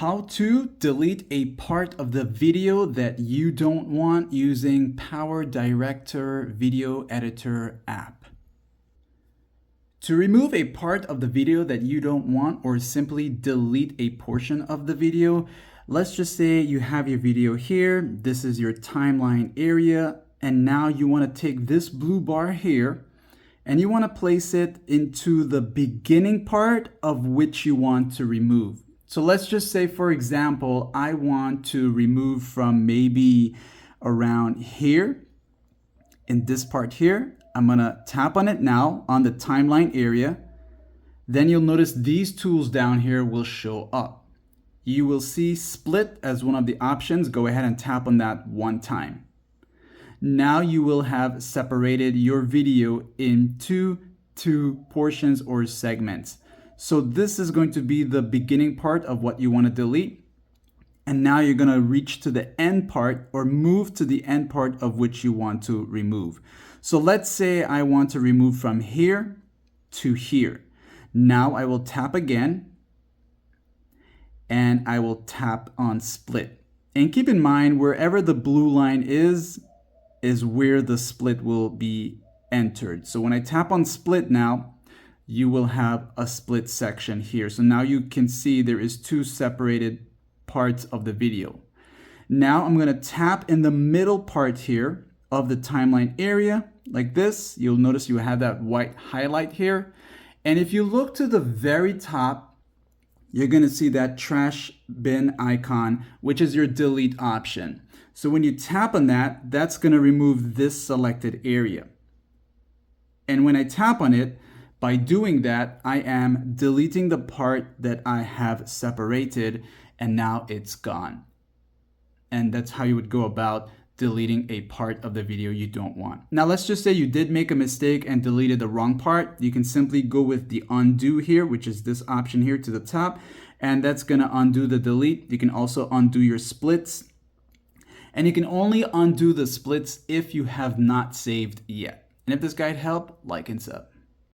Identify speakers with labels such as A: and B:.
A: How to delete a part of the video that you don't want using PowerDirector video editor app. To remove a part of the video that you don't want or simply delete a portion of the video, let's just say you have your video here. This is your timeline area. And now you want to take this blue bar here and you want to place it into the beginning part of which you want to remove. So let's just say, for example, I want to remove from maybe around here in this part here. I'm going to tap on it now on the timeline area. Then you'll notice these tools down here will show up. You will see split as one of the options. Go ahead and tap on that one time. Now you will have separated your video into two portions or segments. So this is going to be the beginning part of what you want to delete. And now you're going to reach to the end part or move to the end part of which you want to remove. So let's say I want to remove from here to here. Now I will tap again and I will tap on split. And keep in mind, wherever the blue line is where the split will be entered. So when I tap on split now, you will have a split section here. So now you can see there is two separated parts of the video. Now I'm going to tap in the middle part here of the timeline area like this. You'll notice you have that white highlight here. And if you look to the very top, you're going to see that trash bin icon, which is your delete option. So when you tap on that, that's going to remove this selected area. And when I tap on it, by doing that, I am deleting the part that I have separated, and now it's gone. And that's how you would go about deleting a part of the video you don't want. Now, let's just say you did make a mistake and deleted the wrong part. You can simply go with the undo here, which is this option here to the top, and that's going to undo the delete. You can also undo your splits. And you can only undo the splits if you have not saved yet. And if this guide helped, like and sub.